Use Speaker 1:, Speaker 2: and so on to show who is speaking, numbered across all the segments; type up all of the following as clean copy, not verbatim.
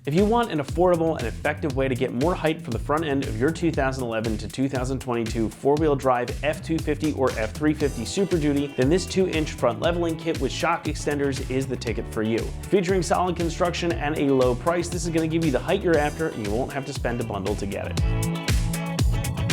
Speaker 1: If you want an affordable and effective way to get more height for the front end of your 2011 to 2022 four-wheel drive F-250 or F-350 Super Duty, then this 2-inch front leveling kit with shock extenders is the ticket for you. Featuring solid construction and a low price, this is going to give you the height you're after and you won't have to spend a bundle to get it.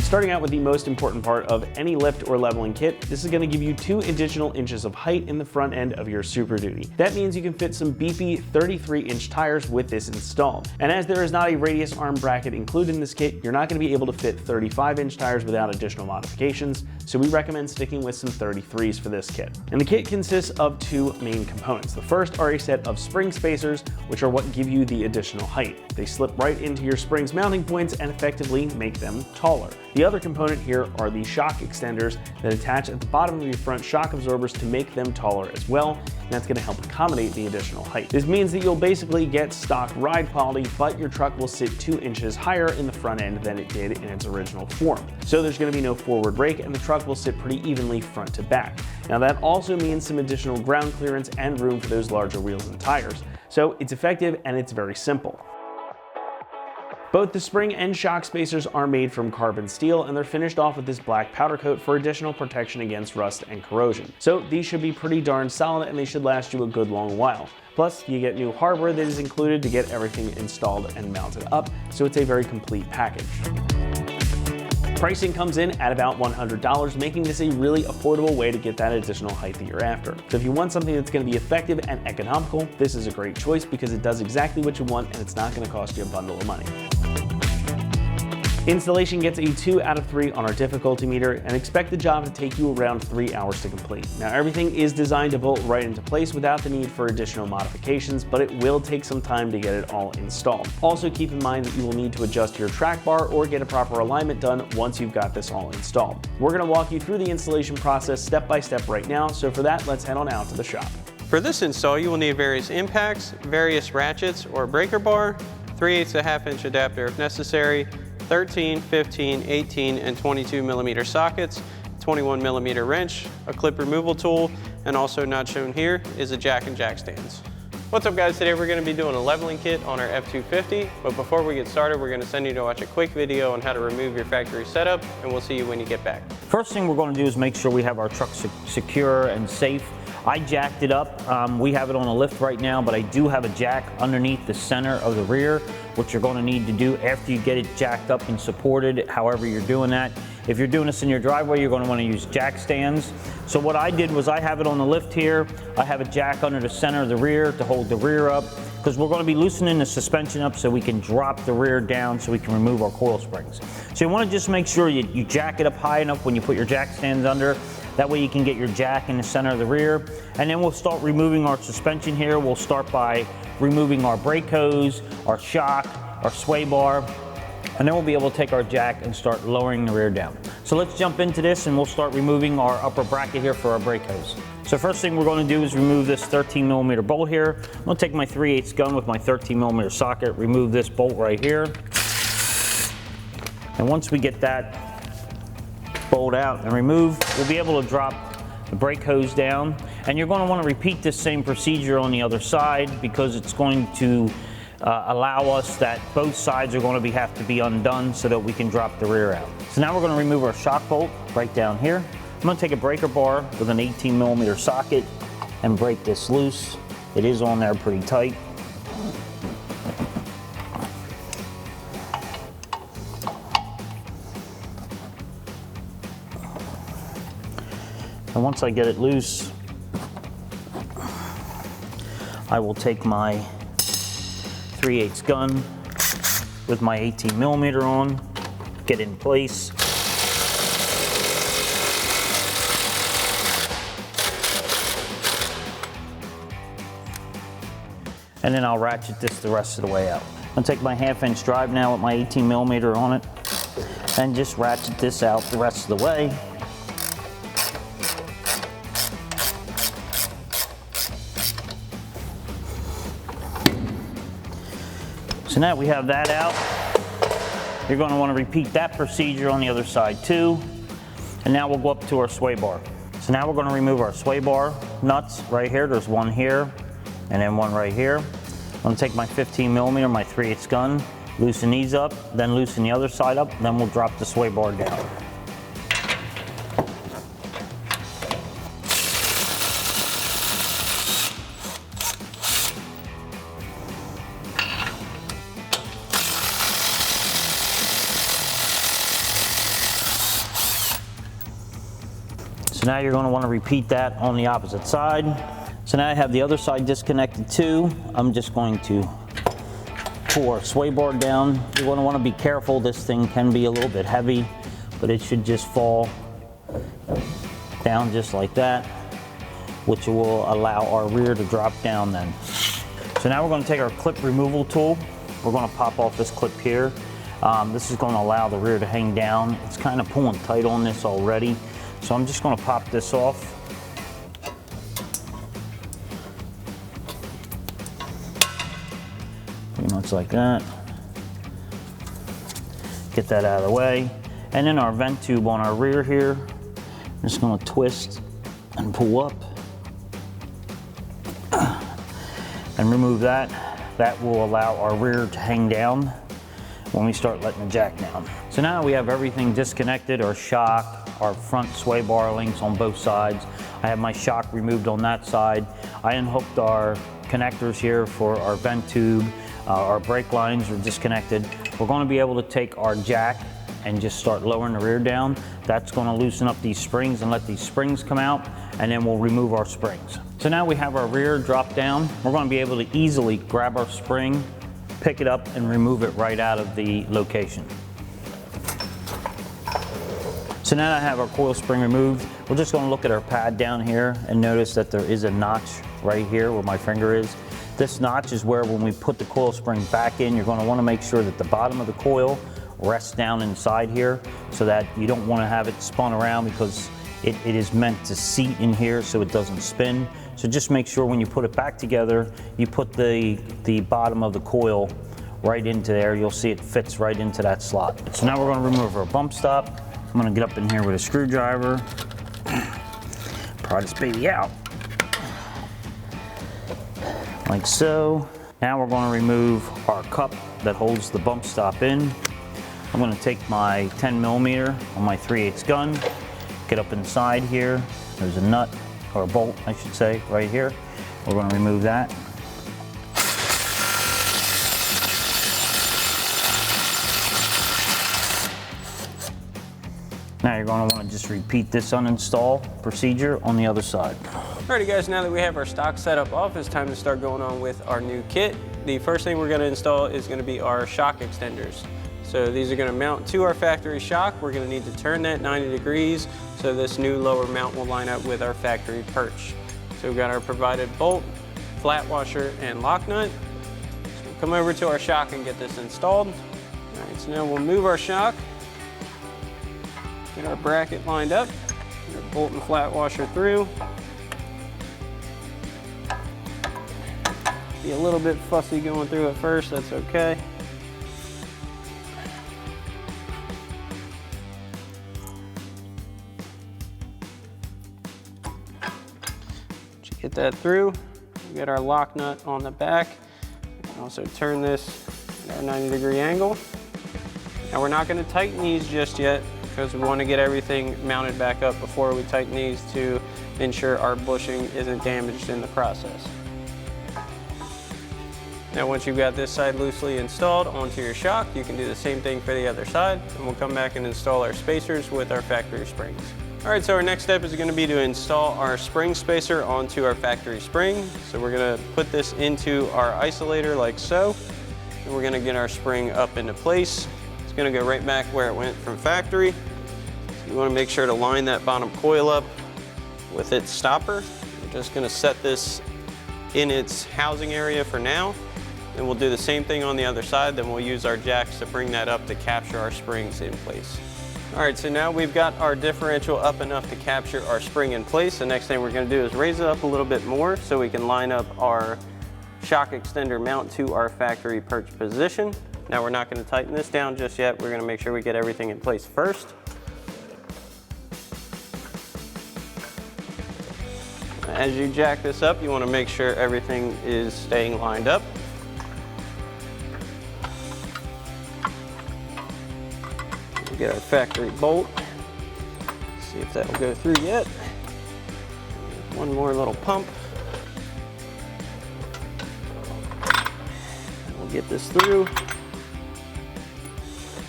Speaker 1: Starting out with the most important part of any lift or leveling kit, this is going to give you 2 additional inches of height in the front end of your Super Duty. That means you can fit some beefy 33-inch tires with this installed. And as there is not a radius arm bracket included in this kit, you're not going to be able to fit 35-inch tires without additional modifications, so we recommend sticking with some 33s for this kit. And the kit consists of 2 main components. The first are a set of spring spacers, which are what give you the additional height. They slip right into your springs mounting points and effectively make them taller. The other component here are the shock extenders that attach at the bottom of your front shock absorbers to make them taller as well, and that's going to help accommodate the additional height. This means that you'll basically get stock ride quality, but your truck will sit 2 inches higher in the front end than it did in its original form. So there's going to be no forward rake and the truck will sit pretty evenly front to back. Now that also means some additional ground clearance and room for those larger wheels and tires. So it's effective and it's very simple. Both the spring and shock spacers are made from carbon steel and they're finished off with this black powder coat for additional protection against rust and corrosion. So these should be pretty darn solid and they should last you a good long while. Plus, you get new hardware that is included to get everything installed and mounted up, so it's a very complete package. Pricing comes in at about $100, making this a really affordable way to get that additional height that you're after. So if you want something that's going to be effective and economical, this is a great choice because it does exactly what you want and it's not going to cost you a bundle of money. Installation gets a 2 out of 3 on our difficulty meter and expect the job to take you around 3 hours to complete. Now everything is designed to bolt right into place without the need for additional modifications, but it will take some time to get it all installed. Also keep in mind that you will need to adjust your track bar or get a proper alignment done once you've got this all installed. We're going to walk you through the installation process step by step right now, so for that let's head on out to the shop.
Speaker 2: For this install you will need various impacts, various ratchets or breaker bar, 3/8 1/2-inch adapter if necessary, 13, 15, 18, and 22 millimeter sockets, 21 millimeter wrench, a clip removal tool, and also not shown here is a jack and jack stands. What's up guys, today we're going to be doing a leveling kit on our F-250, but before we get started we're going to send you to watch a quick video on how to remove your factory setup, and we'll see you when you get back.
Speaker 3: First thing we're going to do is make sure we have our truck secure and safe. I jacked it up. We have it on a lift right now, but I do have a jack underneath the center of the rear, which you're going to need to do after you get it jacked up and supported, however you're doing that. If you're doing this in your driveway, you're going to want to use jack stands. So what I did was I have it on the lift here. I have a jack under the center of the rear to hold the rear up, because we're going to be loosening the suspension up so we can drop the rear down so we can remove our coil springs. So you want to just make sure you jack it up high enough when you put your jack stands under. That way you can get your jack in the center of the rear. And then we'll start removing our suspension here. We'll start by removing our brake hose, our shock, our sway bar, and then we'll be able to take our jack and start lowering the rear down. So let's jump into this and we'll start removing our upper bracket here for our brake hose. So first thing we're going to do is remove this 13 millimeter bolt here. I'm going to take my 3/8 gun with my 13 millimeter socket, remove this bolt right here. And once we get that bolt out and removed, we'll be able to drop the brake hose down. And you're going to want to repeat this same procedure on the other side because it's going to allow us that both sides are going to have to be undone so that we can drop the rear out. So now we're going to remove our shock bolt right down here. I'm going to take a breaker bar with an 18 millimeter socket and break this loose. It is on there pretty tight. And once I get it loose, I will take my 3/8 gun with my 18 millimeter on, get in place. And then I'll ratchet this the rest of the way out. I'll take my 1/2-inch drive now with my 18 millimeter on it and just ratchet this out the rest of the way. So now we have that out. You're going to want to repeat that procedure on the other side too. And now we'll go up to our sway bar. So now we're going to remove our sway bar nuts right here. There's one here and then one right here. I'm gonna take my 15 millimeter, my 3/8 gun, loosen these up, then loosen the other side up, then we'll drop the sway bar down. So now you're going to want to repeat that on the opposite side. So now I have the other side disconnected too. I'm just going to pull our sway bar down. You're going to want to be careful. This thing can be a little bit heavy, but it should just fall down just like that, which will allow our rear to drop down then. So now we're going to take our clip removal tool. We're going to pop off this clip here. This is going to allow the rear to hang down. It's kind of pulling tight on this already. So I'm just going to pop this off. Pretty much like that. Get that out of the way. And then our vent tube on our rear here, I'm just going to twist and pull up and remove that. That will allow our rear to hang down when we start letting the jack down. So now we have everything disconnected, our shock, our front sway bar links on both sides. I have my shock removed on that side. I unhooked our connectors here for our vent tube. Our brake lines are disconnected. We're going to be able to take our jack and just start lowering the rear down. That's going to loosen up these springs and let these springs come out, and then we'll remove our springs. So now we have our rear drop down. We're going to be able to easily grab our spring, pick it up, and remove it right out of the location. So now that I have our coil spring removed, we're just going to look at our pad down here and notice that there is a notch right here where my finger is. This notch is where when we put the coil spring back in, you're going to want to make sure that the bottom of the coil rests down inside here, so that you don't want to have it spun around, because it is meant to seat in here so it doesn't spin. So just make sure when you put it back together, you put the bottom of the coil right into there. You'll see it fits right into that slot. So now we're going to remove our bump stop. I'm going to get up in here with a screwdriver, pry this baby out, like so. Now we're going to remove our cup that holds the bump stop in. I'm going to take my 10 millimeter on my 3/8 gun, get up inside here. There's a nut, or a bolt, I should say, right here. We're going to remove that. Now you're going to want to just repeat this uninstall procedure on the other side.
Speaker 2: Alrighty guys, now that we have our stock setup off, it's time to start going on with our new kit. The first thing we're going to install is going to be our shock extenders. So these are going to mount to our factory shock. We're going to need to turn that 90 degrees so this new lower mount will line up with our factory perch. So we've got our provided bolt, flat washer, and lock nut. So we'll come over to our shock and get this installed. Alright, so now we'll move our shock. Get our bracket lined up, get our bolt and flat washer through. Be a little bit fussy going through at first, that's okay. Get that through. We get our lock nut on the back. We can also turn this at our 90-degree angle. Now we're not going to tighten these just yet, because we want to get everything mounted back up before we tighten these to ensure our bushing isn't damaged in the process. Now once you've got this side loosely installed onto your shock, you can do the same thing for the other side, and we'll come back and install our spacers with our factory springs. Alright, so our next step is going to be to install our spring spacer onto our factory spring. So we're going to put this into our isolator like so, and we're going to get our spring up into place. It's going to go right back where it went from factory. So you want to make sure to line that bottom coil up with its stopper. We're just going to set this in its housing area for now, and we'll do the same thing on the other side. Then we'll use our jacks to bring that up to capture our springs in place. Alright, so now we've got our differential up enough to capture our spring in place. The next thing we're going to do is raise it up a little bit more so we can line up our shock extender mount to our factory perch position. Now we're not going to tighten this down just yet. We're going to make sure we get everything in place first. As you jack this up, you want to make sure everything is staying lined up. get our factory bolt. See if that'll go through yet. One more little pump. And we'll get this through.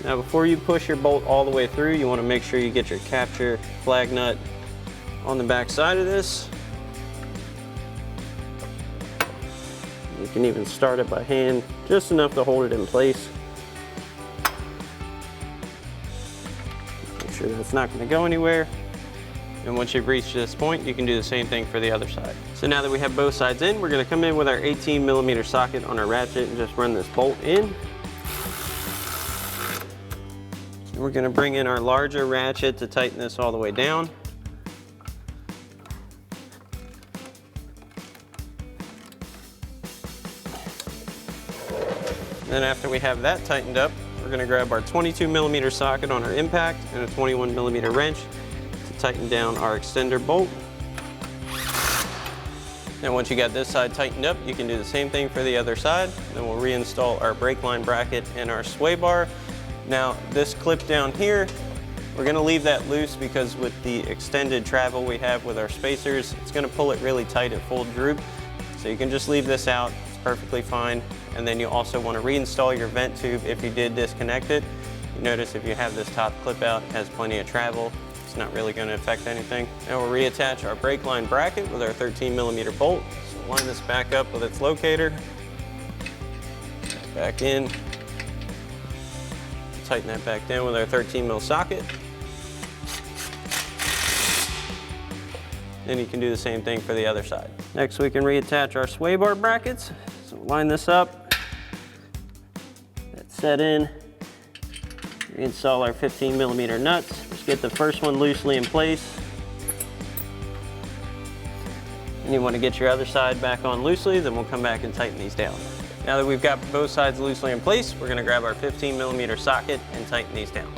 Speaker 2: Now before you push your bolt all the way through, you want to make sure you get your capture flag nut on the back side of this. You can even start it by hand, just enough to hold it in place. Make sure that's not going to go anywhere. And once you've reached this point, you can do the same thing for the other side. So now that we have both sides in, we're going to come in with our 18mm socket on our ratchet and just run this bolt in. And we're going to bring in our larger ratchet to tighten this all the way down. Then after we have that tightened up, we're going to grab our 22mm socket on our impact and a 21mm wrench to tighten down our extender bolt. And once you got this side tightened up, you can do the same thing for the other side. Then we'll reinstall our brake line bracket and our sway bar. Now this clip down here, we're going to leave that loose because with the extended travel we have with our spacers, it's going to pull it really tight at full droop. So you can just leave this out, it's perfectly fine. And then you also want to reinstall your vent tube if you did disconnect it. You notice if you have this top clip out, it has plenty of travel. It's not really going to affect anything. Now we'll reattach our brake line bracket with our 13mm bolt. So line this back up with its locator. Back in. Tighten that back down with our 13mm socket. Then you can do the same thing for the other side. Next we can reattach our sway bar brackets. So line this up. That's set in. Reinstall our 15mm nuts. Just get the first one loosely in place. And you want to get your other side back on loosely, then we'll come back and tighten these down. Now that we've got both sides loosely in place, we're going to grab our 15mm socket and tighten these down.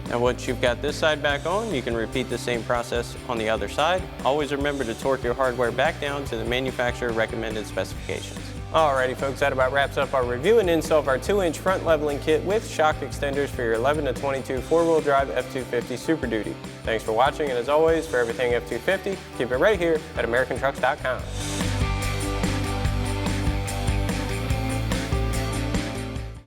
Speaker 2: Now once you've got this side back on, you can repeat the same process on the other side. Always remember to torque your hardware back down to the manufacturer recommended specifications. Alrighty folks, that about wraps up our review and install of our 2-inch front leveling kit with shock extenders for your 11 to 22 4-wheel drive F-250 Super Duty. Thanks for watching, and as always, for everything F-250, keep it right here at AmericanTrucks.com.